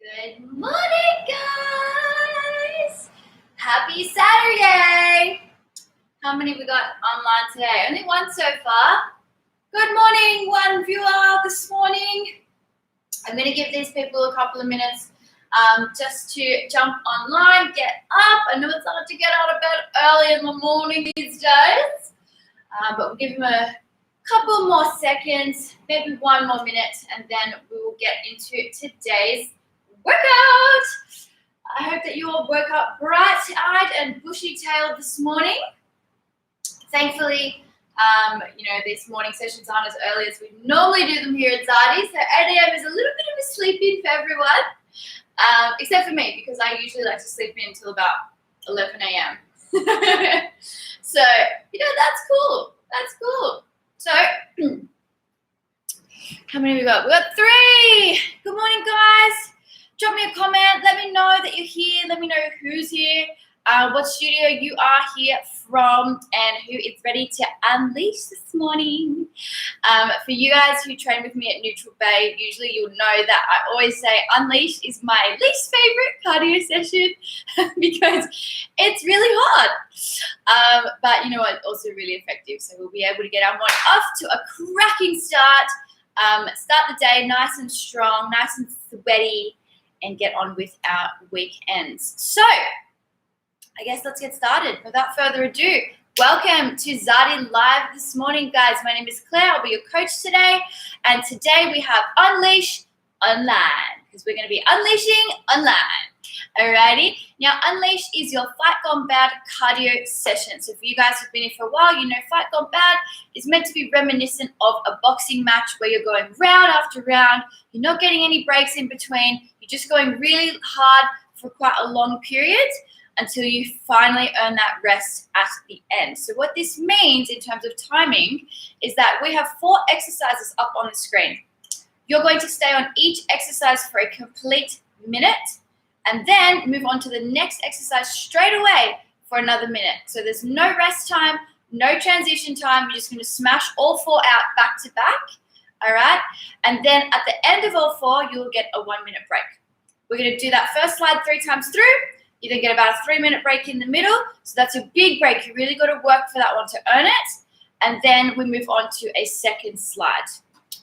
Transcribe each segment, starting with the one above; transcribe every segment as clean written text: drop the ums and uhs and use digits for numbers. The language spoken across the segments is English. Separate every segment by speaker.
Speaker 1: Good morning, guys! Happy Saturday! How many we got online today? Only one so far. Good morning, one viewer this morning. I'm going to give these people a couple of minutes just to jump online, get up. I know it's hard to get out of bed early in the morning these days, but we'll give them a couple more seconds, maybe 1 more minute, and then we will get into today's workout. I hope that you all woke up bright-eyed and bushy-tailed this morning. Thankfully, these morning sessions aren't as early as we normally do them here at Zadi, so 8 a.m. is a little bit of a sleep-in for everyone, except for me, because I usually like to sleep in until about 11 a.m. So, that's cool. That's cool. So, how many have we got? We got 3. Good morning, guys. Drop me a comment. Let me know that you're here. Let me know who's here, what studio you are here from, and who is ready to unleash this morning. For you guys who train with me at Neutral Bay, usually you'll know that I always say unleash is my least favorite cardio session because it's really hard. But you know what? Also really effective. So we'll be able to get our morning off to a cracking start. Start the day nice and strong, nice and sweaty, and get on with our weekends. So, I guess let's get started. Without further ado, welcome to Zadi Live this morning, guys. My name is Claire. I'll be your coach today. And today we have Unleash Online, because we're going to be unleashing online. Alrighty. Now, Unleash is your Fight Gone Bad cardio session. So for you guys who've been here for a while, you know Fight Gone Bad is meant to be reminiscent of a boxing match where you're going round after round. You're not getting any breaks in between. You're just going really hard for quite a long period until you finally earn that rest at the end. So what this means in terms of timing is that we have 4 exercises up on the screen. You're going to stay on each exercise for a complete minute, and then move on to the next exercise straight away for another minute. So there's no rest time, no transition time. You're just going to smash all 4 out back to back, all right? And then at the end of all 4, you'll get a 1-minute break. We're going to do that first slide 3 times through. You then get about a 3-minute break in the middle. So that's a big break. You really got to work for that one to earn it. And then we move on to a second slide,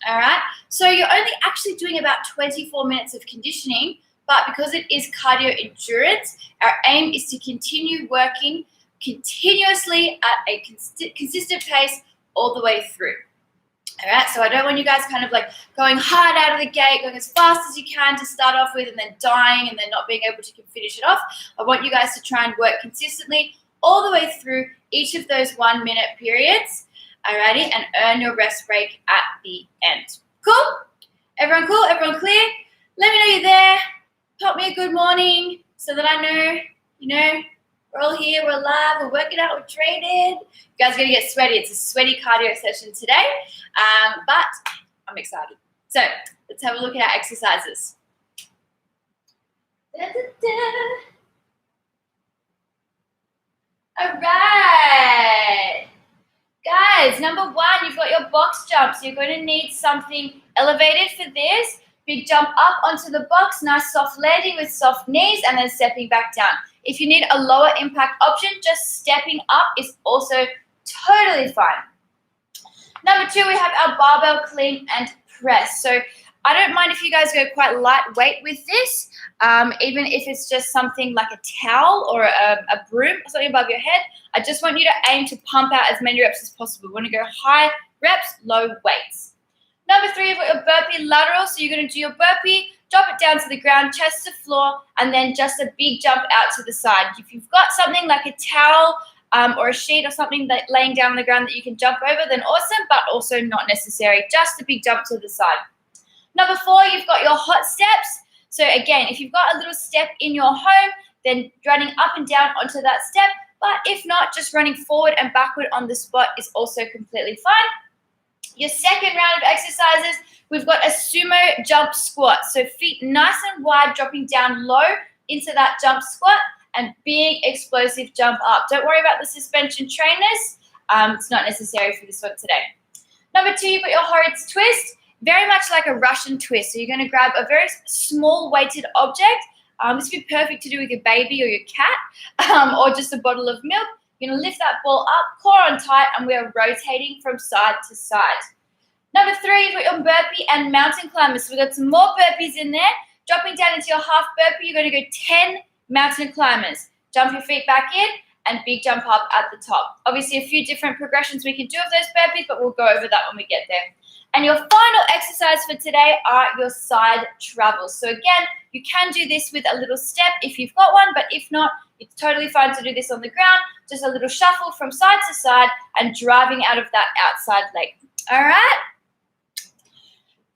Speaker 1: all right? So you're only actually doing about 24 minutes of conditioning, but because it is cardio endurance, our aim is to continue working continuously at a consistent pace all the way through. All right, so I don't want you guys kind of like going hard out of the gate, going as fast as you can to start off with and then dying and then not being able to finish it off. I want you guys to try and work consistently all the way through each of those 1-minute periods, alrighty, and earn your rest break at the end. Cool? Everyone cool? Everyone clear? Let me know you're there. Pop me a good morning so that I know, we're all here, we're alive, we're working out, we're training. You guys are going to get sweaty. It's a sweaty cardio session today, but I'm excited. So let's have a look at our exercises. Da, da, da. All right. Guys, number 1, you've got your box jumps. You're going to need something elevated for this. Big jump up onto the box, nice soft landing with soft knees, and then stepping back down. If you need a lower impact option, just stepping up is also totally fine. Number 2, we have our barbell clean and press. So I don't mind if you guys go quite lightweight with this, even if it's just something like a towel or a broom or something above your head. I just want you to aim to pump out as many reps as possible. We want to go high reps, low weights. Number 3, you've got your burpee lateral. So you're going to do your burpee, drop it down to the ground, chest to floor, and then just a big jump out to the side. If you've got something like a towel or a sheet or something that laying down on the ground that you can jump over, then awesome, but also not necessary. Just a big jump to the side. Number 4, you've got your hot steps. So again, if you've got a little step in your home, then running up and down onto that step. But if not, just running forward and backward on the spot is also completely fine. Your second round of exercises, we've got a Sumo Job Squat. So feet nice and wide, dropping down low into that jump squat, and big explosive jump up. Don't worry about the suspension trainers. It's not necessary for this one today. Number 2, you've got your Horrid's twist. very much like a Russian twist. So you're going to grab a very small weighted object. This would be perfect to do with your baby or your cat, or just a bottle of milk. You're going to lift that ball up, core on tight, and we are rotating from side to side. Number 3, you've got your burpee and mountain climbers. So we've got some more burpees in there. Dropping down into your half burpee, you're going to go 10 mountain climbers. Jump your feet back in and big jump up at the top. Obviously, a few different progressions we can do of those burpees, but we'll go over that when we get there. And your final exercise for today are your side travels. So again, you can do this with a little step if you've got one, but if not, it's totally fine to do this on the ground. Just a little shuffle from side to side and driving out of that outside leg. All right?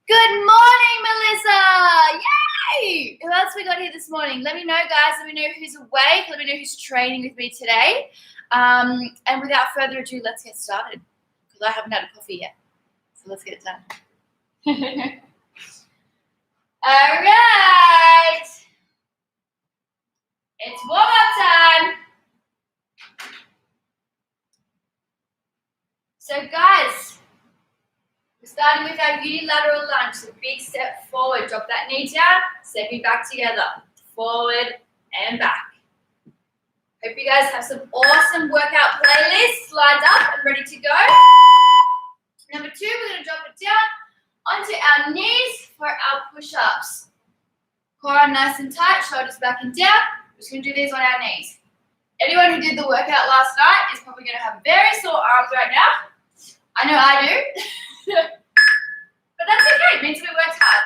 Speaker 1: Good morning, Melissa. Yay! Who else we got here this morning? Let me know, guys. Let me know who's awake. Let me know who's training with me today. And without further ado, let's get started because I haven't had a coffee yet. So let's get it done. All right. It's warm-up time. So, guys, we're starting with our unilateral lunge. So big step forward. Drop that knee down. Step it back together. Forward and back. Hope you guys have some awesome workout playlists lined up and ready to go. Number 2, we're going to drop it down onto our knees for our push-ups. Core on nice and tight, shoulders back and down. We're just going to do these on our knees. Anyone who did the workout last night is probably going to have very sore arms right now. I know I do. But that's okay, it means we worked hard.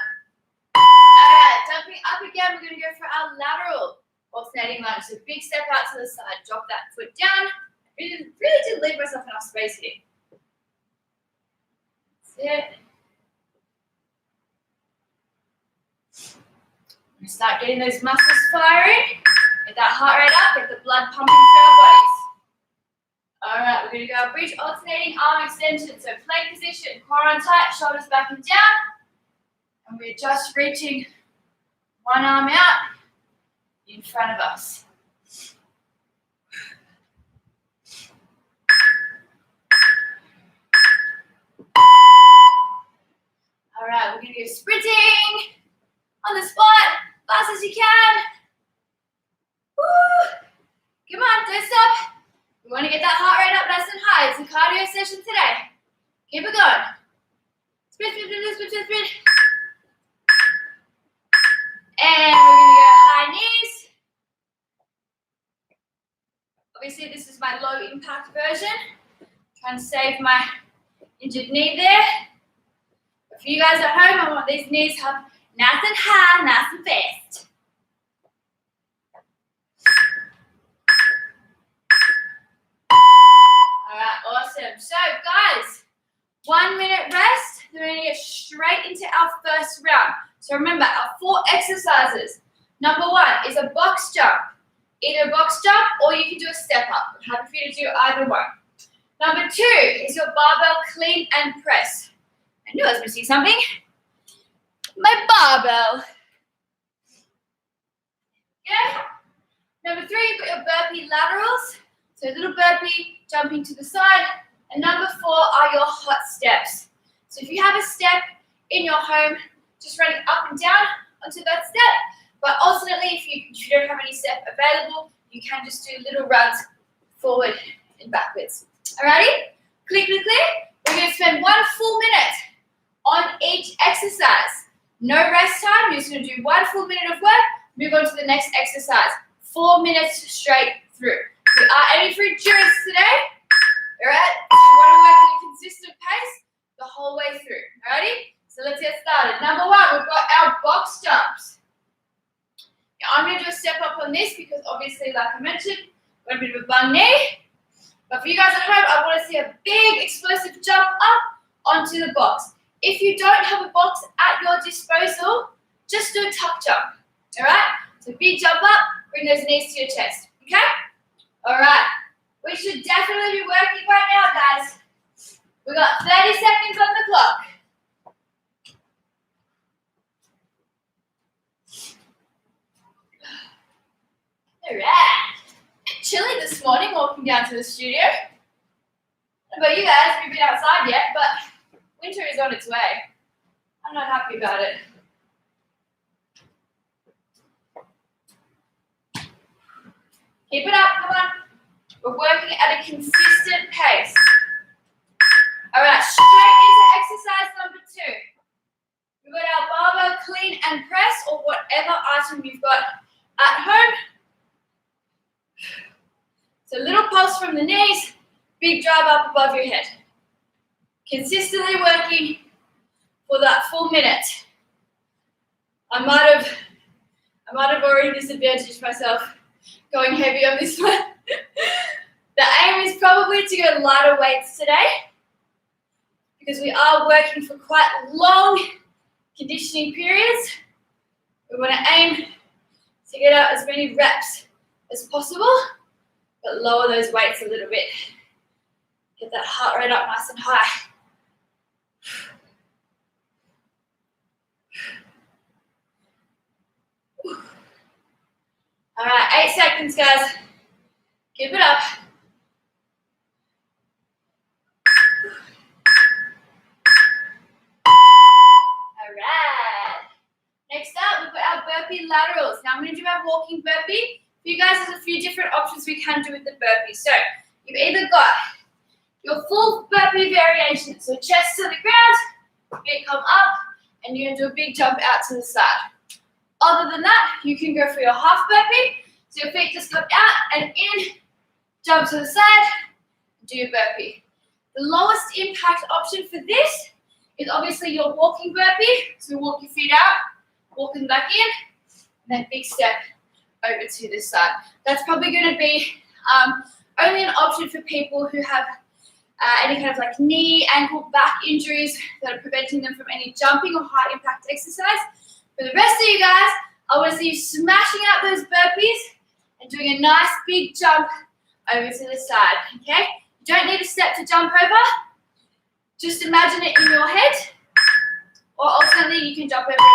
Speaker 1: Alright, jumping up again, we're going to go for our lateral alternating lunge. So big step out to the side, drop that foot down. Really did leave myself enough space here. That's it. We start getting those muscles firing. Get that heart rate up, get the blood pumping through our bodies. All right, we're going to go bridge alternating arm extension. So plank position, core on tight, shoulders back and down. And we're just reaching one arm out in front of us. All right, we're going to go sprinting on the spot, fast as you can. Woo! Come on, don't stop. We want to get that heart rate up nice and high. It's a cardio session today. Keep it going. Sprint, sprint, sprint, sprint, sprint, sprint. And we're going to go high knees. Obviously, this is my low impact version. Trying to save my injured knee there. But for you guys at home, I want these knees up nice and high, nice and fast. Alright, awesome. So, guys, 1 minute rest. Then we're going to get straight into our first round. So remember, our 4 exercises. Number 1 is a box jump. Either a box jump or you can do a step up. I'm happy for you to do either one. Number 2 is your barbell clean and press. I knew I was missing something. My barbell. Okay. Number 3, you've got your burpee laterals. So a little burpee, jumping to the side. And number 4 are your hot steps. So if you have a step in your home, just running up and down onto that step. But alternately, if you don't have any step available, you can just do little runs forward and backwards. Alrighty? Click, click, click. We're going to spend 1 full minute on each exercise. No rest time. You're just going to do 1 full minute of work. Move on to the next exercise. 4 minutes straight through. We are aiming for endurance today. Alright? So we want to work at a consistent pace the whole way through. Alrighty? So let's get started. Number 1, we've got our box jumps. Now I'm going to do a step up on this because obviously, like I mentioned, we've got a bit of a bung knee. But for you guys at home, I want to see a big explosive jump up onto the box. If you don't have a box at your disposal, just do a tuck jump. Alright? So big jump up, bring those knees to your chest. Okay? Alright. We should definitely be working right now, guys. We've got 30 seconds on the clock. Alright. Chilly this morning walking down to the studio. I don't know about you guys, if you've been outside yet, but winter is on its way. I'm not happy about it. Keep it up, come on. We're working at a consistent pace. All right, straight into exercise number 2. We've got our barbell clean and press, or whatever item you've got at home. So little pulse from the knees, big drive up above your head. Consistently working for that full minute. I might have already disadvantaged myself going heavy on this one. The aim is probably to go lighter weights today because we are working for quite long conditioning periods. We want to aim to get out as many reps as possible, but lower those weights a little bit. Get that heart rate up nice and high. All right, 8 seconds, guys. Give it up. All right. Next up, we've got our burpee laterals. Now I'm going to do our walking burpee. For you guys, there's a few different options we can do with the burpee. So you've either got your full burpee variation, so chest to the ground, feet come up, and you're going to do a big jump out to the side. Other than that, you can go for your half burpee. So your feet just come out and in, jump to the side, do your burpee. The lowest impact option for this is obviously your walking burpee. So walk your feet out, walk them back in, and then big step over to this side. That's probably going to be only an option for people who have any kind of like knee, ankle, back injuries that are preventing them from any jumping or high impact exercise. For the rest of you guys, I want to see you smashing out those burpees and doing a nice big jump over to the side, okay? You don't need a step to jump over. Just imagine it in your head, or alternately, you can jump over a top.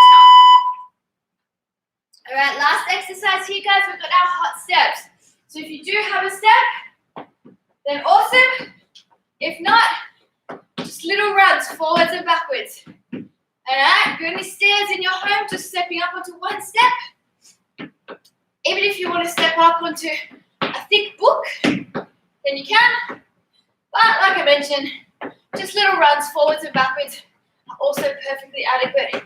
Speaker 1: All right, last exercise here, guys. We've got our hot steps. So if you do have a step, then awesome. If not, just little runs forwards and backwards. All right, got any stairs in your home, just stepping up onto one step. Even if you want to step up onto a thick book, then you can. But like I mentioned, just little runs forwards and backwards are also perfectly adequate.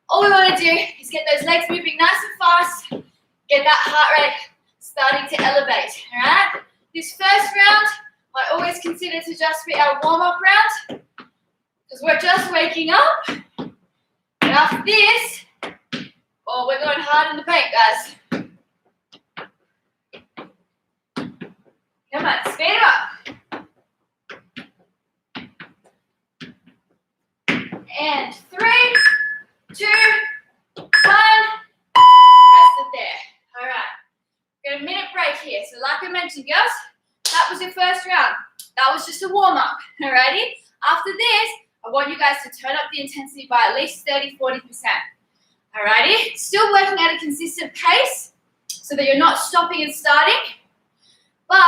Speaker 1: All we want to do is get those legs moving nice and fast, get that heart rate starting to elevate, all right? This first round, I always consider to just be our warm-up round because we're just waking up. And after this, oh, we're going hard in the paint, guys. Come on, speed it up. And 3, 2, 1. Rest it there. All right. Got a minute break here. So like I mentioned, girls, that was your first round. That was just a warm-up. Alrighty? After this, I want you guys to turn up the intensity by at least 30-40%. Alrighty? Still working at a consistent pace so that you're not stopping and starting. But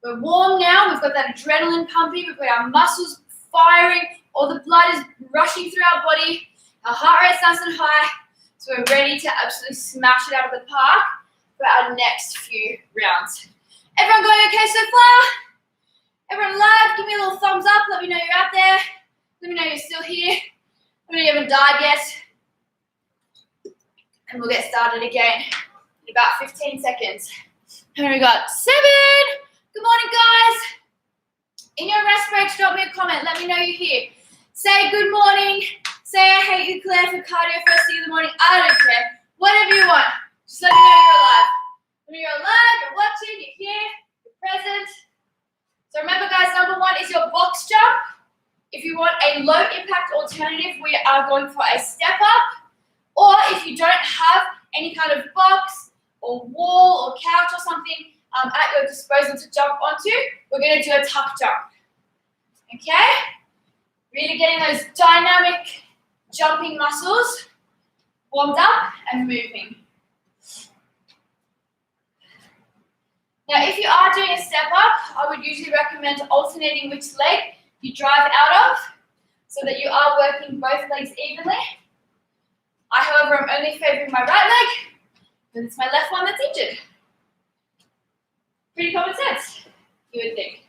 Speaker 1: we're warm now. We've got that adrenaline pumping. We've got our muscles firing. All the blood is rushing through our body. Our heart rate's nice and high. So we're ready to absolutely smash it out of the park for our next few rounds. Everyone going okay so far? Everyone live? Give me a little thumbs up. Let me know you're out there. Let me know you're still here. Let me know you haven't died yet. And we'll get started again in about 15 seconds. And we got 7. Good morning, guys. In your rest breaks, drop me a comment. Let me know you're here. Say good morning. Say I hate you, Claire, for cardio first thing in the morning. I don't care. Whatever you want. Just let me know you're alive. Let me know you're alive, you're watching, you're here, you're present. So remember, guys, number 1 is your box jump. If you want a low impact alternative, we are going for a step up. Or if you don't have any kind of box or wall or couch or something at your disposal to jump onto, we're going to do a tuck jump. Okay? Really getting those dynamic jumping muscles warmed up and moving. Now, if you are doing a step up, I would usually recommend alternating which leg you drive out of. so that you are working both legs evenly. I, however, am only favoring my right leg because it's my left one that's injured. Pretty common sense, you would think.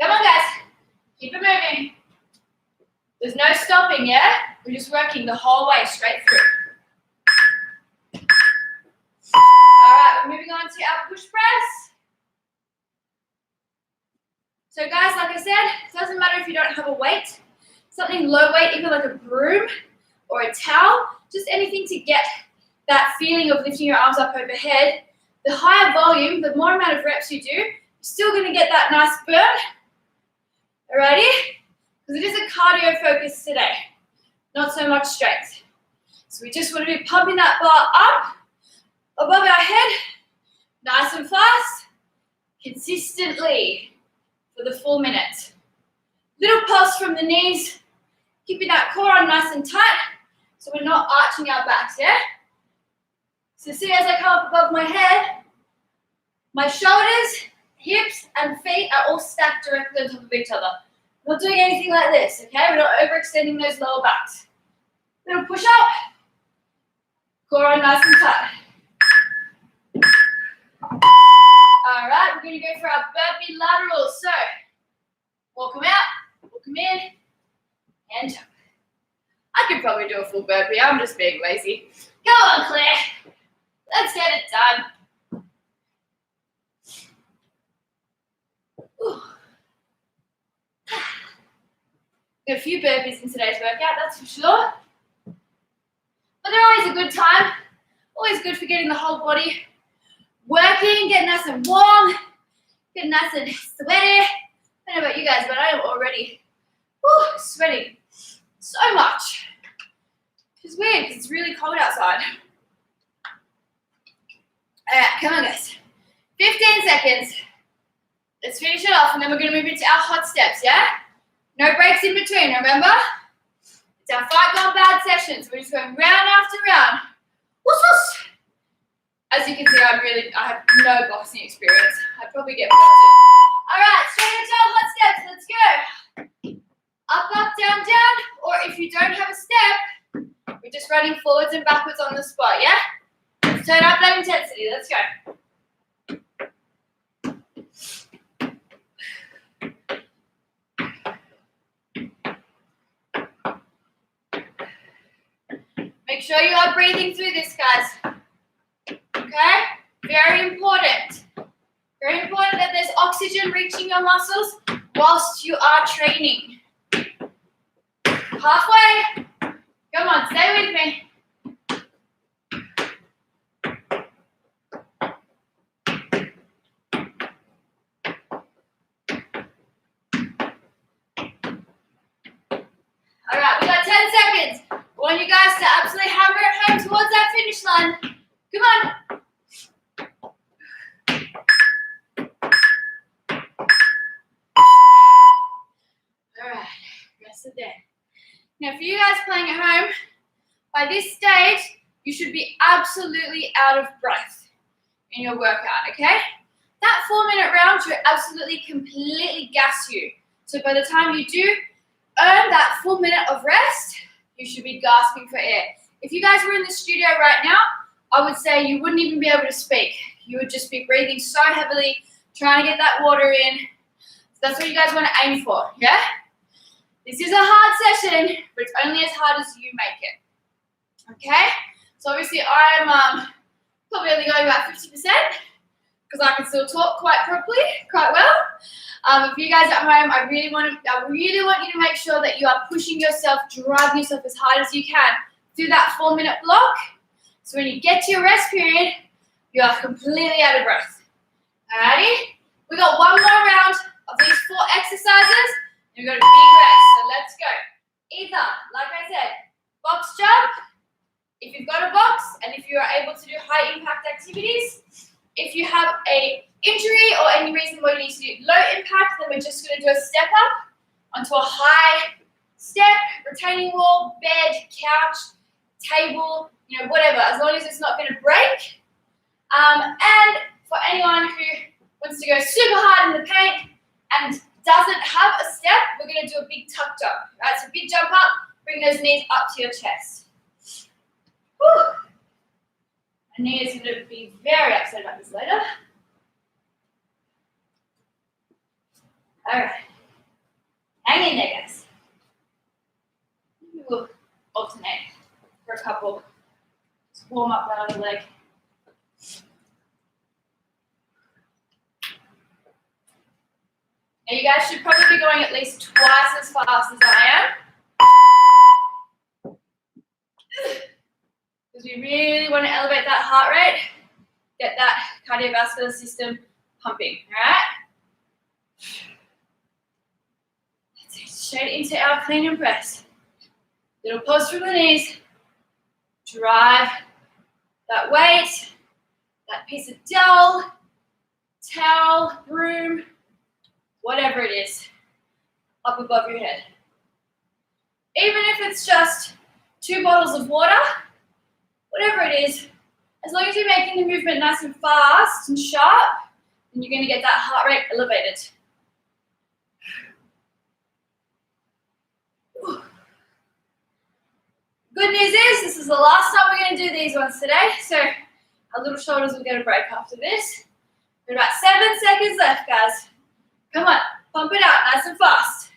Speaker 1: Come on, guys. Keep it moving. There's no stopping, yeah? We're just working the whole way straight through. All right, we're moving on to our push press. So guys, like I said, it doesn't matter if you don't have a weight, something low weight, even like a broom or a towel, just anything to get that feeling of lifting your arms up overhead. The higher volume, the more amount of reps you do, you're still gonna get that nice burn. Alrighty? Because it is a cardio focus today, not so much strength. So we just want to be pumping that bar up above our head, nice and fast, consistently for the full minute. Little pulse from the knees, keeping that core on nice and tight so we're not arching our backs, yeah? So see, as I come up above my head, my shoulders, hips, and feet are all stacked directly on top of each other. We're not doing anything like this, okay? We're not overextending those lower backs. Little push up, core on nice and tight. All right, we're going to go for our burpee laterals. So, walk them out, walk them in, and jump. I could probably do a full burpee. I'm just being lazy. Go on, Claire. Let's get it done. Ooh. Got a few burpees in today's workout, that's for sure. But they're always a good time. Always good for getting the whole body working, getting nice and warm, getting nice and sweaty. I don't know about you guys, but I am already sweating so much. Which is weird because it's really cold outside. Alright, come on guys. 15 seconds. Let's finish it off and then we're going to move into our hot steps, yeah? No breaks in between, remember? It's our fight gone bad session, so we're just going round after round. Whoosh, whoosh. As you can see, I have no boxing experience. I'd probably get belted. Alright, straight into our hot steps, let's go. Up, up, down, down, or if you don't have a step, we're just running forwards and backwards on the spot, yeah? Let's turn up that intensity, let's go. Make sure you are breathing through this, guys. Okay? Very important. Very important that there's oxygen reaching your muscles whilst you are training. Halfway. Come on, stay with me. All right, we got 10 seconds. I want you guys to absolutely hammer it home towards that finish line. Come on. All right, rest of the day. Now, for you guys playing at home, by this stage, you should be absolutely out of breath in your workout, okay? That 4-minute round should absolutely, completely gas you. So by the time you do earn that full minute of rest, you should be gasping for air. If you guys were in the studio right now, I would say you wouldn't even be able to speak. You would just be breathing so heavily, trying to get that water in. So that's what you guys want to aim for, yeah? This is a hard session, but it's only as hard as you make it, okay? So obviously I'm probably only going about 50% because I can still talk quite properly, quite well. But for you guys at home, I really want you to make sure that you are pushing yourself, driving yourself as hard as you can through that 4-minute block. So when you get to your rest period, you are completely out of breath. Alrighty? We got one more round of these 4 exercises. We've got a big rest, so let's go. Either, like I said, box jump, if you've got a box, and if you are able to do high impact activities. If you have a injury or any reason why you need to do low impact, then we're just going to do a step up onto a high step, retaining wall, bed, couch, table, whatever, as long as it's not going to break. And for anyone who wants to go super hard in the paint and doesn't have a step, we're going to do a big tuck jump. Right, so big jump up, bring those knees up to your chest. Whew. My knee is going to be very upset about this later. All right. Hang in there, guys. We'll alternate for a couple. Just warm up that other leg. Now you guys should probably be going at least twice as fast as I am. Because we really want to elevate that heart rate, get that cardiovascular system pumping, all right? Straight into our clean and press. Little pause from the knees. Drive that weight, that piece of towel, broom, whatever it is, up above your head. Even if it's just 2 bottles of water, whatever it is, as long as you're making the movement nice and fast and sharp, then you're going to get that heart rate elevated. Good news is this is the last time we're going to do these ones today, so our little shoulders will get a break after this. We've got about 7 seconds left, guys. Come on, pump it out nice and fast.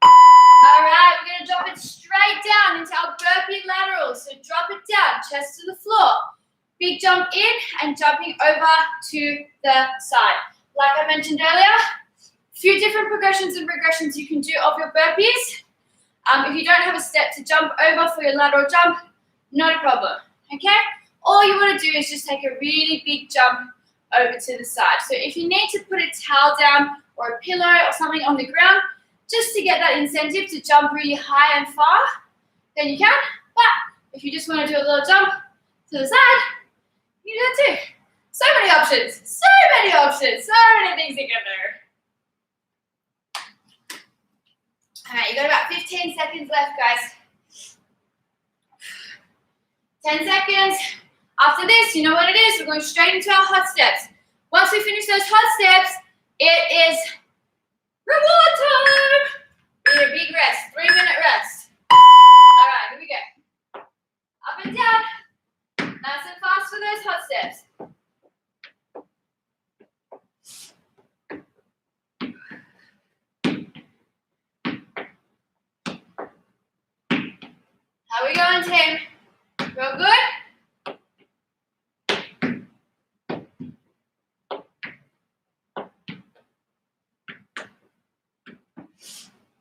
Speaker 1: All right, we're going to drop it straight down into our burpee laterals. So drop it down, chest to the floor. Big jump in and jumping over to the side. Like I mentioned earlier, few different progressions and regressions you can do of your burpees. If you don't have a step to jump over for your lateral jump, not a problem, okay? All you want to do is just take a really big jump over to the side. So if you need to put a towel down or a pillow or something on the ground, just to get that incentive to jump really high and far, then you can. But if you just want to do a little jump to the side, you can do that too. So many options, so many things you can do. All right, you got about 15 seconds left, guys. 10 seconds. After this, you know what it is. We're going straight into our hot steps. Once we finish those hot steps, it is reward time. We need a big rest, 3-minute rest. All right, here we go. Up and down. Nice and fast for those hot steps. How are we going, team? Real good?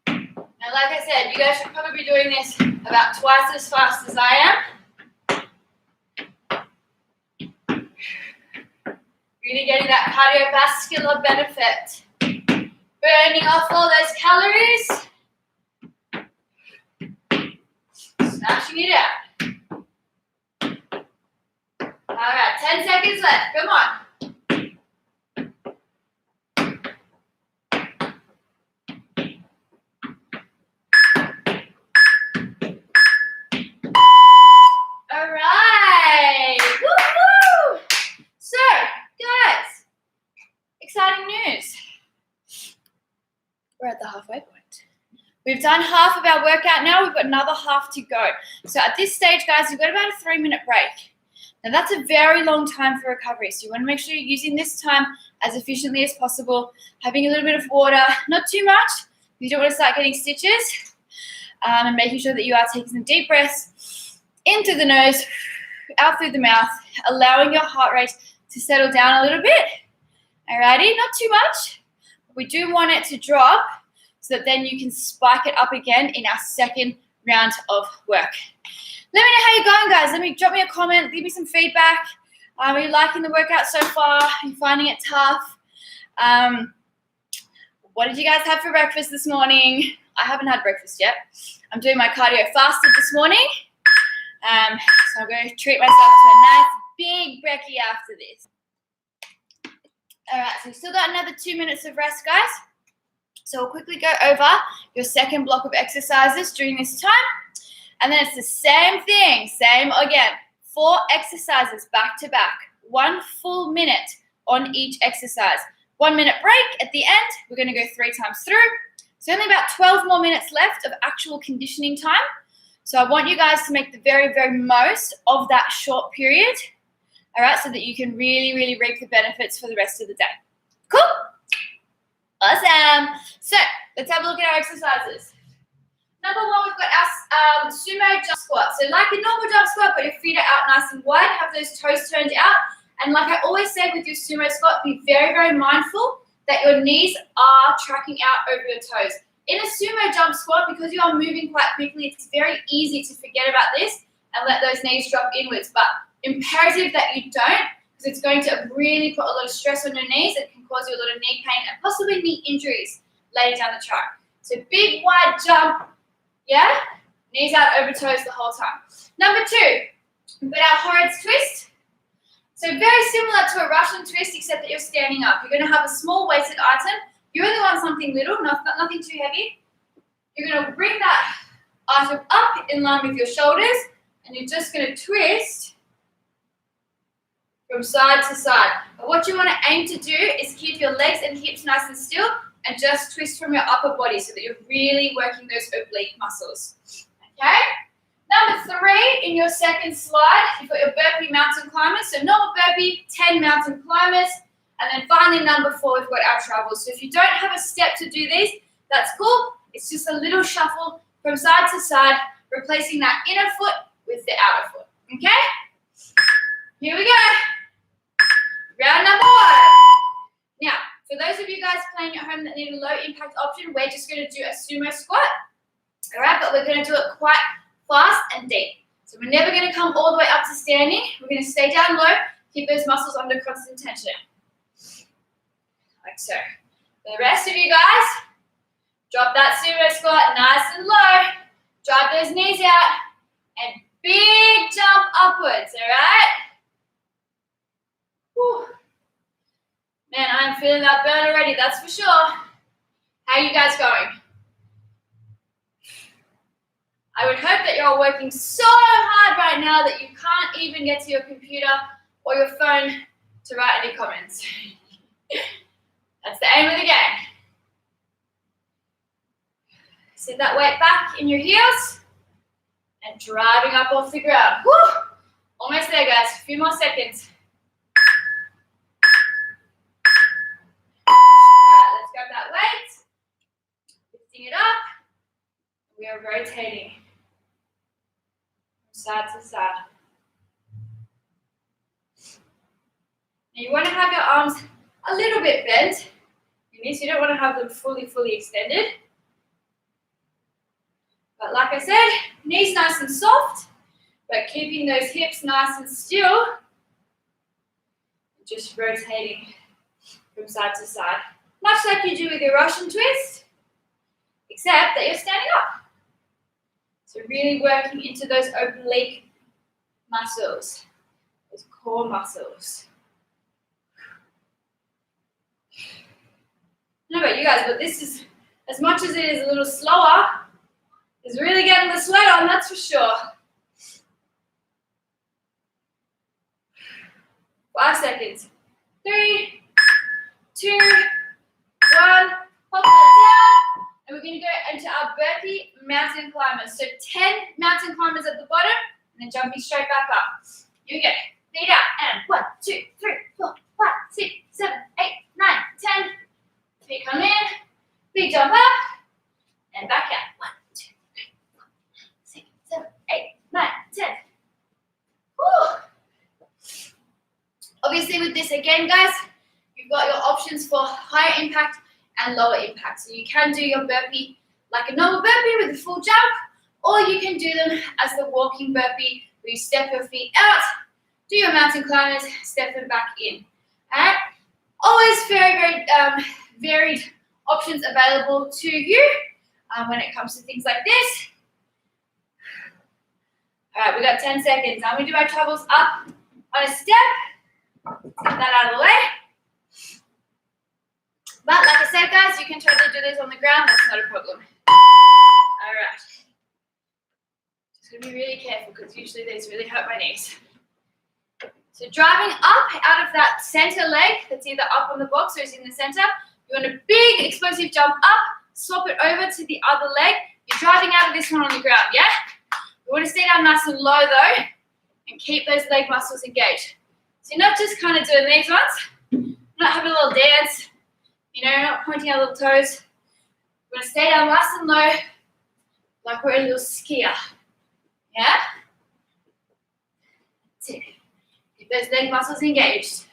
Speaker 1: And like I said, you guys should probably be doing this about twice as fast as I am. Really getting that cardiovascular benefit. Burning off all those calories. Smashing it out. All right, 10 seconds left. Come on. All right. Woo-hoo! So, guys, exciting news. We're at the halfway point. We've done half of our workout now. We've got another half to go. So at this stage, guys, you've got about a 3-minute break. Now, that's a very long time for recovery. So you want to make sure you're using this time as efficiently as possible, having a little bit of water, not too much. You don't want to start getting stitches, and making sure that you are taking some deep breaths into the nose, out through the mouth, allowing your heart rate to settle down a little bit. Alrighty, not too much. We do want it to drop, so that then you can spike it up again in our second round of work. Let me know how you're going, guys. Drop me a comment, leave me some feedback. Are you liking the workout so far? Are you finding it tough? What did you guys have for breakfast this morning? I haven't had breakfast yet. I'm doing my cardio fasted this morning. So I'm going to treat myself to a nice big brekkie after this. All right, so we've still got another 2 minutes of rest, guys. So we'll quickly go over your second block of exercises during this time. And then it's the same thing, same again. 4 exercises back to back. 1 full minute on each exercise. 1 minute break at the end. We're going to go 3 times through. So only about 12 more minutes left of actual conditioning time. So I want you guys to make the very, very most of that short period, all right, so that you can really, really reap the benefits for the rest of the day. Cool? Awesome. So let's have a look at our exercises. Number 1, we've got our Sumo Job Squat. So like a normal jump squat, but your feet are out nice and wide, have those toes turned out. And like I always say with your Sumo Squat, be very, very mindful that your knees are tracking out over your toes. In a Sumo Jump Squat, because you are moving quite quickly, it's very easy to forget about this and let those knees drop inwards. But imperative that you don't, because it's going to really put a lot of stress on your knees. It can cause you a lot of knee pain and possibly knee injuries later down the track. So big, wide jump. Yeah? Knees out over toes the whole time. Number 2, we've got our Horrid's twist. So very similar to a Russian twist, except that you're standing up. You're going to have a small weighted item. You only want something little, nothing too heavy. You're going to bring that item up in line with your shoulders, and you're just going to twist from side to side. But what you want to aim to do is keep your legs and hips nice and still, and just twist from your upper body so that you're really working those oblique muscles. Okay? Number 3, in your second slide, you've got your burpee mountain climbers. So normal burpee, 10 mountain climbers. And then finally, number 4, we've got our travels. So if you don't have a step to do these, that's cool. It's just a little shuffle from side to side, replacing that inner foot with the outer foot. Okay? Here we go. Round number 1. Now, for those of you guys playing at home that need a low impact option, we're just going to do a sumo squat. All right, but we're going to do it quite fast and deep. So we're never going to come all the way up to standing. We're going to stay down low, keep those muscles under constant tension. Like so. For the rest of you guys, drop that sumo squat nice and low. Drive those knees out and big jump upwards, all right? Whew. Man, I'm feeling that burn already, that's for sure. How are you guys going? I would hope that you're working so hard right now that you can't even get to your computer or your phone to write any comments. That's the aim of the game. Sit that weight back in your heels and driving up off the ground. Woo! Almost there, guys. A few more seconds. Alright, let's grab that weight. Lifting it up. We are rotating from side to side. Now you want to have your arms a little bit bent. You don't want to have them fully extended. But like I said, knees nice and soft, but keeping those hips nice and still. Just rotating from side to side. Much like you do with your Russian twist, except that you're standing up. So really working into those oblique muscles, those core muscles. I don't know about you guys, but this is, as much as it is a little slower, is really getting the sweat on, that's for sure. 5 seconds. 3, 2, 1. Pop that down. And we're going to go into our burpee mountain climbers. So 10 mountain climbers at the bottom, and then jumping straight back up. Here we go. Feet out, and 1, 2, 3, 4, 5, 6, 7, 8, 9, 10. Feet come in, big jump up, and back out. 1, 2, 3, 4, 6, 7, 8, 9, 10. Woo. Obviously with this again, guys, you've got your options for higher impact and lower impact. So you can do your burpee like a normal burpee with a full jump, or you can do them as the walking burpee where you step your feet out, do your mountain climbers, step them back in. All right? Always very varied options available to you when it comes to things like this. All right, we got 10 seconds. Now we do our travels up on a step. Get that out of the way. But like I said, guys, you can totally do this on the ground. That's not a problem. All right. Just going to be really careful because usually these really hurt my knees. So driving up out of that center leg that's either up on the box or is in the center, you want a big explosive jump up, swap it over to the other leg. You're driving out of this one on the ground, yeah? You want to stay down nice and low though, and keep those leg muscles engaged. So you're not just kind of doing these ones, you're not having a little dance, you know, you're not pointing our little toes. We're going to stay down nice and low, like we're a little skier, yeah? That's it. Keep those leg muscles engaged.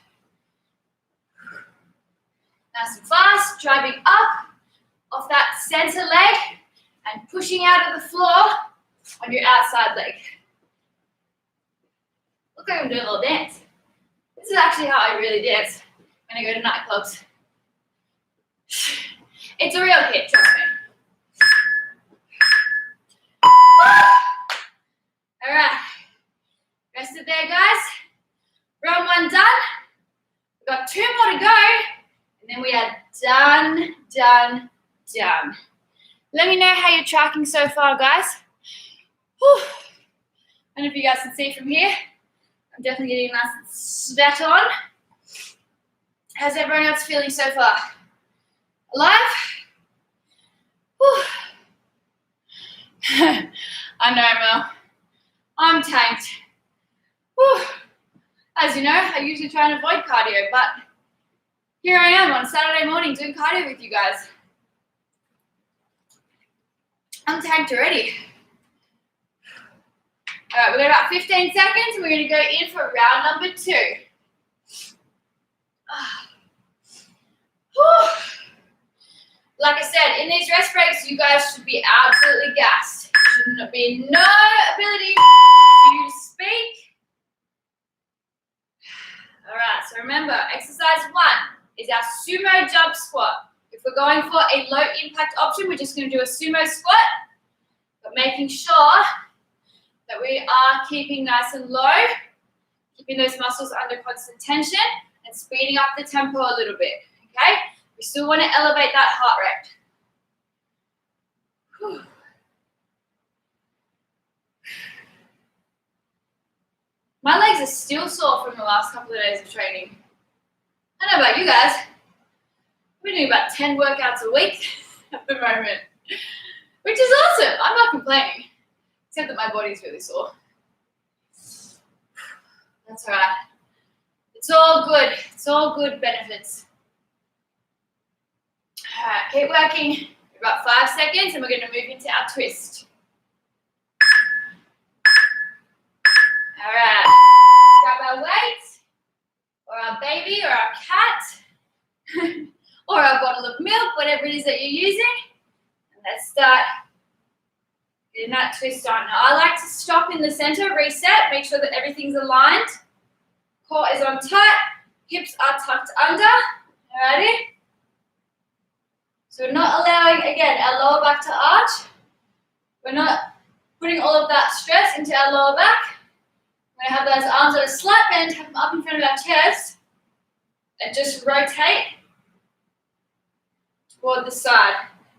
Speaker 1: Nice and fast, driving up off that center leg and pushing out of the floor on your outside leg. Look like I'm doing a little dance. This is actually how I really dance when I go to nightclubs. It's a real hit, trust me. All right, rest it there, guys. Round one done. We've got 2 more to go, and then we are done, done, done. Let me know how you're tracking so far, guys. Whew. I don't know if you guys can see from here. I'm definitely getting nice and sweat on. How's everyone else feeling so far? Alive? Whew. I know, Mel. I'm tanked. Whew. As you know, I usually try and avoid cardio, but here I am on Saturday morning doing cardio with you guys. I'm tanked already. All right, we've got about 15 seconds and we're going to go in for round number 2. Like I said, in these rest breaks, you guys should be absolutely gassed. There should be no ability for you to speak. All right, so remember, exercise 1 is our Sumo Job Squat. If we're going for a low impact option, we're just going to do a Sumo Squat, but making sure that we are keeping nice and low, keeping those muscles under constant tension, and speeding up the tempo a little bit, okay? We still want to elevate that heart rate. Whew. My legs are still sore from the last couple of days of training. I don't know about you guys. We're doing about 10 workouts a week at the moment, which is awesome. I'm not complaining, except that my body's really sore. That's all right. It's all good. It's all good benefits. All right, keep working. About 5 seconds, and we're going to move into our twist. All right, let's grab our weight, or our baby, or our cat, or our bottle of milk, whatever it is that you're using. And let's start getting that twist on. Now, I like to stop in the center, reset, make sure that everything's aligned. Core is on tight, hips are tucked under. Alrighty? So we're not allowing, again, our lower back to arch. We're not putting all of that stress into our lower back. We're going to have those arms at a slight bend, have them up in front of our chest, and just rotate toward the side.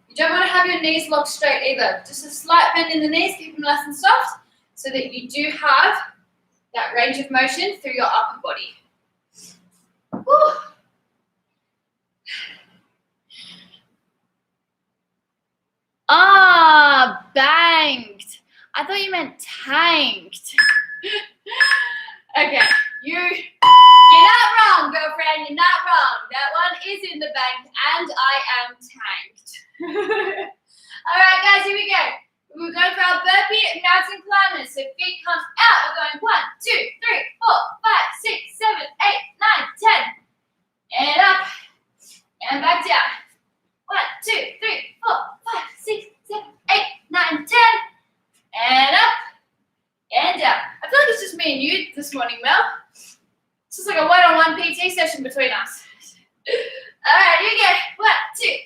Speaker 1: You don't want to have your knees locked straight either. Just a slight bend in the knees, keep them nice and soft, so that you do have that range of motion through your upper body. Woo. Ah, banked. I thought you meant tanked. Okay, you're not wrong, girlfriend. You're not wrong. That one is in the bank, and I am tanked. All right, guys, here we go. We're going for our burpee and mountain climbers. So feet come out. We're going 1, 2, 3, 4, 5, 6, 7, 8, 9, 10. And up and back down. 1, 2, 3, 4, 5, 6, 7, 8, 9, 10. And up and down. I feel like it's just me and you this morning, Mel. It's just like a one-on-one PT session between us. All right, here we go. 1, 2, 3,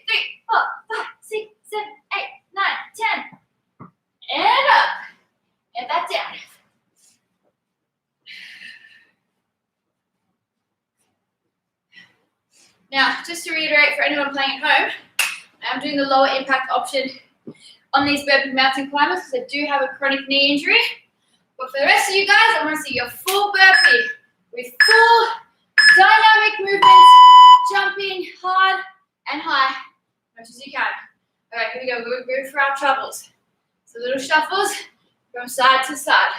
Speaker 1: 4, 5, 6, 7, 8, 9, 10. And up and back down. Now, just to reiterate for anyone playing at home, I'm doing the lower impact option on these burpee mountain climbers because I do have a chronic knee injury. But for the rest of you guys, I want to see your full burpee with full dynamic movements, jumping hard and high, as much as you can. All right, here we go. We're going for our troubles. So little shuffles from side to side.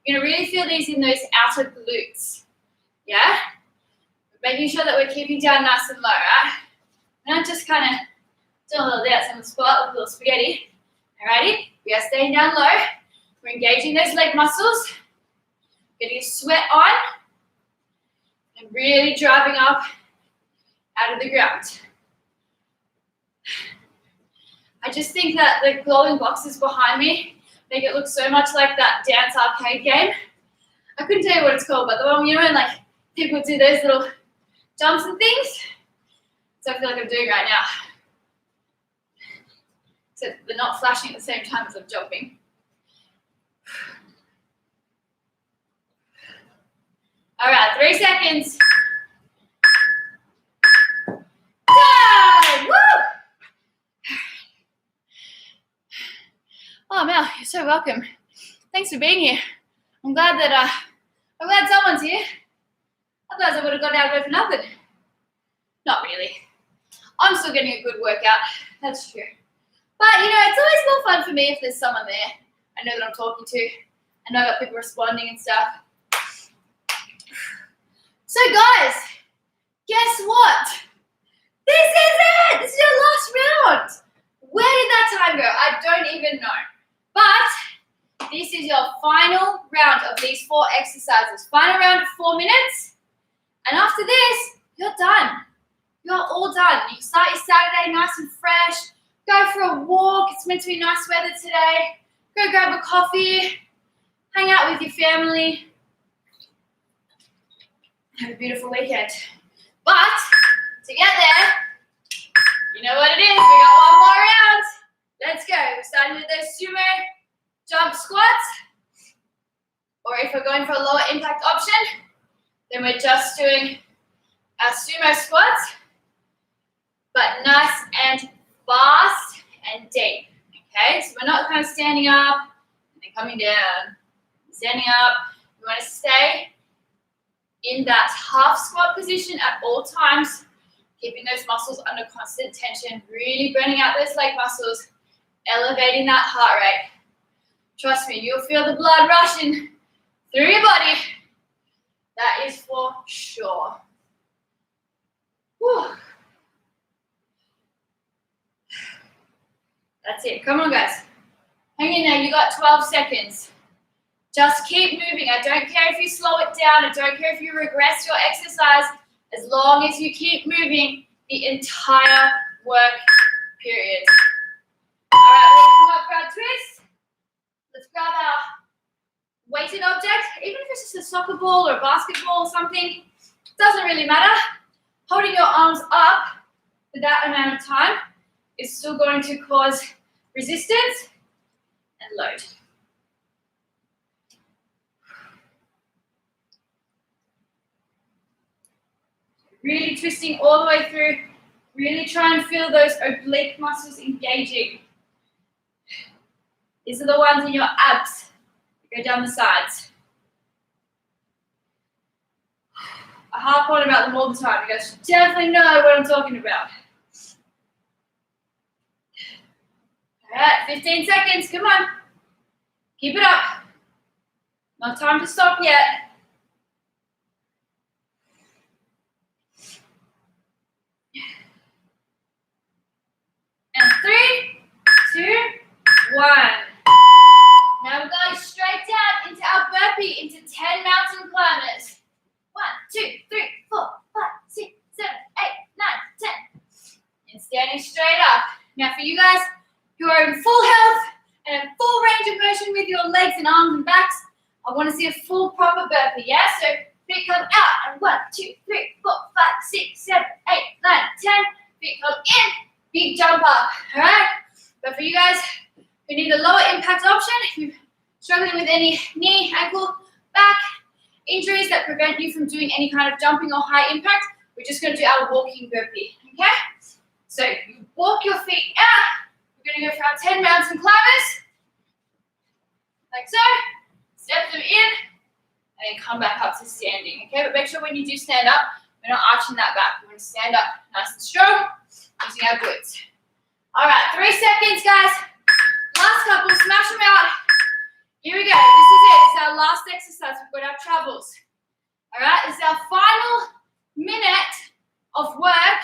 Speaker 1: You're going to really feel these in those outer glutes. Yeah? Making sure that we're keeping down nice and low, right? We're not just kind of doing a little dance on the squat with a little spaghetti. Alrighty? We are staying down low. We're engaging those leg muscles. Getting sweat on. And really driving up out of the ground. I just think that the glowing boxes behind me make it look so much like that dance arcade game. I couldn't tell you what it's called, but the one, you know, when like people do those little jumps and things. So I feel like I'm doing right now. Except they're not flashing at the same time as I'm jumping. All right, 3 seconds. Done! Woo! Oh, Mel, you're so welcome. Thanks for being here. I'm glad someone's here. Otherwise, I would have got out of bed for nothing. Not really. I'm still getting a good workout. That's true. But, you know, it's always more fun for me if there's someone there I know that I'm talking to. I know I've got people responding and stuff. So, guys, guess what? This is it! This is your last round! Where did that time go? I don't even know. But this is your final round of these 4 exercises. Final round, 4 minutes. And after this, you're done. You're all done. You can start your Saturday nice and fresh. Go for a walk. It's meant to be nice weather today. Go grab a coffee. Hang out with your family. Have a beautiful weekend. But to get there, you know what it is. We got one more round. Let's go. We're starting with those Sumo Job Squats. Or if we're going for a lower impact option, then we're just doing our Sumo Squats, but nice and fast and deep. Okay, so we're not kind of standing up and then coming down. Standing up. We want to stay in that half squat position at all times, keeping those muscles under constant tension, really burning out those leg muscles, elevating that heart rate. Trust me, you'll feel the blood rushing through your body. That is for sure. Whew. That's it. Come on, guys. Hang in there. You got 12 seconds. Just keep moving. I don't care if you slow it down. I don't care if you regress your exercise. As long as you keep moving the entire work period. All right, we're going to come up for our twist. Let's grab our weighted object. Even if it's just a soccer ball or a basketball or something, it doesn't really matter. Holding your arms up for that amount of time is still going to cause resistance and load. Really twisting all the way through. Really try and feel those oblique muscles engaging. These are the ones in your abs that go down the sides. I harp on about them all the time. You guys definitely know what I'm talking about. All right, 15 seconds. Come on. Keep it up. Not time to stop yet. And 3, 2, 1. Now we're going straight down into our burpee, into 10 mountain climbers. 1, 2, 3, 4, 5, 6, 7, 8, 9, 10. And standing straight up. Now for you guys who are in full health and in full range of motion with your legs and arms and backs, I want to see a full proper burpee, yeah? So feet come out, and 1, 2, 3, 4, 5, 6, 7, 8, 9, 10. Feet come in, big jump up, all right? But for you guys who need a lower impact option, if you're struggling with any knee, ankle, back injuries that prevent you from doing any kind of jumping or high impact, we're just going to do our walking burpee, okay? So you walk your feet out. We're going to go for our 10 mountain climbers, like so. Step them in and then come back up to standing, okay? But make sure when you do stand up, we're not arching that back. We're going to stand up nice and strong using our glutes. All right, 3 seconds, guys. Last couple, smash them out. Here we go. This is it. This is our last exercise. We've got our travels. All right, this is our final minute of work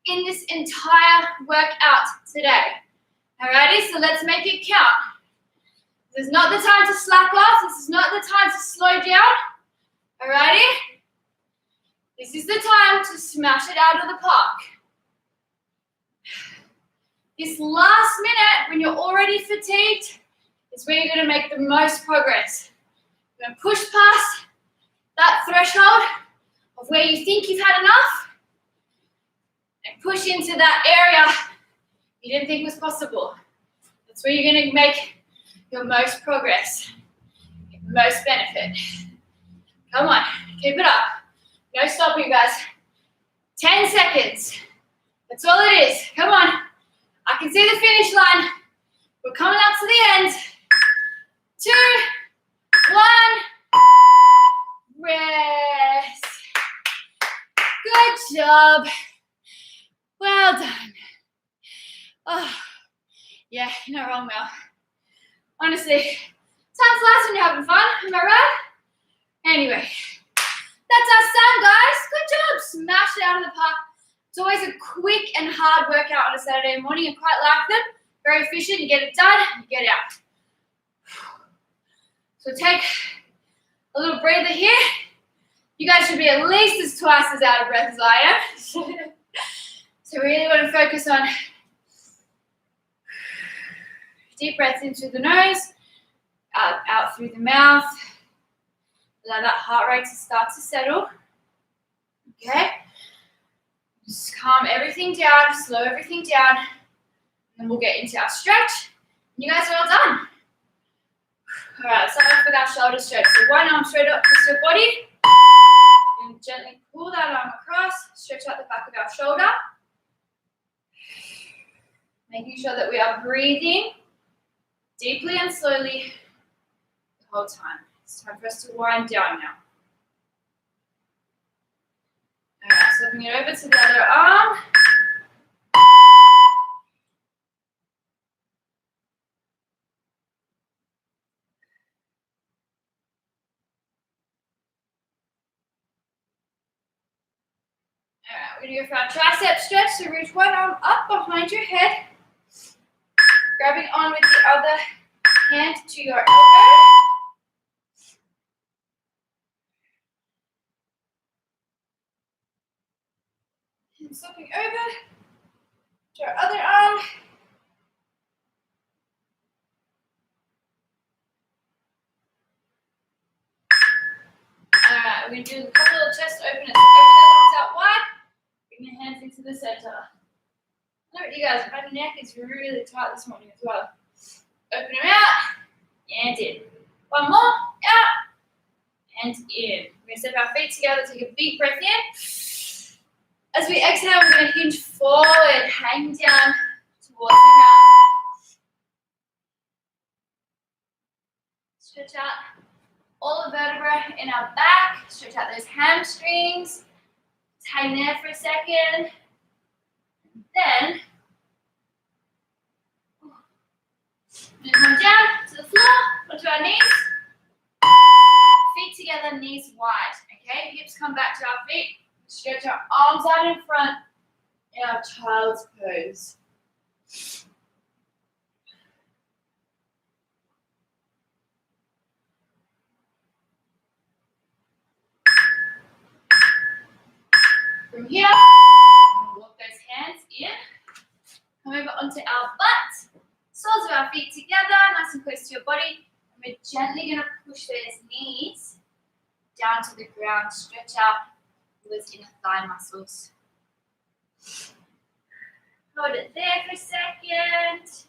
Speaker 1: in this entire workout today. All righty, so let's make it count. This is not the time to slack off. This is not the time to slow down. All righty? This is the time to smash it out of the park. This last minute, when you're already fatigued, is where you're going to make the most progress. You're going to push past that threshold of where you think you've had enough and push into that area you didn't think was possible. That's where you're going to make your most progress, most benefit. Come on, keep it up. No stopping, guys. 10 seconds. That's all it is. Come on. I can see the finish line. We're coming up to the end. 2, 1. Rest. Good job. Well done. Oh, yeah, you're not wrong, Mel. Honestly, time flies when you're having fun. Am I right? Anyway, that's our sum, guys. Good job. Smash it out of the park. It's always a quick and hard workout on a Saturday morning. I quite like them. Very efficient. You get it done, you get it out. So take a little breather here. You guys should be at least twice as out of breath as I am. So really want to focus on deep breaths in through the nose, out through the mouth. Allow that heart rate to start to settle. Okay? Just calm everything down, slow everything down, and we'll get into our stretch. You guys are all done. All right, let's start off with our shoulder stretch. So one arm straight up across your body, and gently pull that arm across, stretch out the back of our shoulder. Making sure that we are breathing deeply and slowly the whole time. It's time for us to wind down now. All right, flipping it over to the other arm. All right, we're going to go for our tricep stretch. So reach one arm up behind your head, grabbing on with the other hand to your elbow. And flipping over to our other arm. All right, we're going to do a couple of chest openers. Open the arms out wide. Bring your hands into the center. Look at you guys, my neck is really tight this morning as well. Open them out and in. One more, out and in. We're going to step our feet together, take a deep breath in. As we exhale, we're going to hinge forward, hang down towards the ground. Stretch out all the vertebrae in our back. Stretch out those hamstrings. Hang there for a second. And then, and come down to the floor, onto our knees. Feet together, knees wide. Okay, hips come back to our feet. Stretch our arms out in front in our child's pose. From here, we'll walk those hands in. Come over onto our butt. Soles of our feet together, nice and close to your body. And we're gently going to push those knees down to the ground. Stretch out those inner thigh muscles. Hold it there for a second.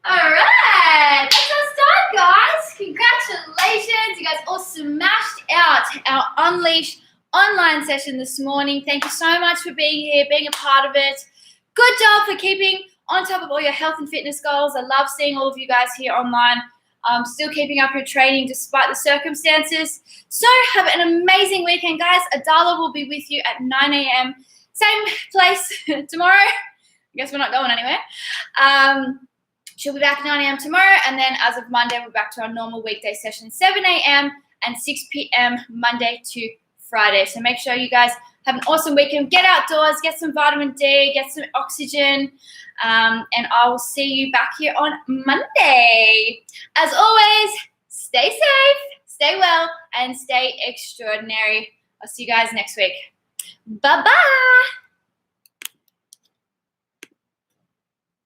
Speaker 1: All right, that's us done, guys. Congratulations. You guys all smashed out our Unleash online session this morning. Thank you so much for being here, being a part of it. Good job for keeping on top of all your health and fitness goals. I love seeing all of you guys here online, still keeping up your training despite the circumstances. So have an amazing weekend, guys. Adala will be with you at 9 a.m. Same place tomorrow. I guess we're not going anywhere. She'll be back at 9 a.m. tomorrow, and then as of Monday, we're back to our normal weekday session, 7 a.m. and 6 p.m. Monday to Friday. So make sure you guys have an awesome weekend. Get outdoors, get some vitamin D, get some oxygen, and I will see you back here on Monday. As always, stay safe, stay well, and stay extraordinary. I'll see you guys next week. Bye-bye.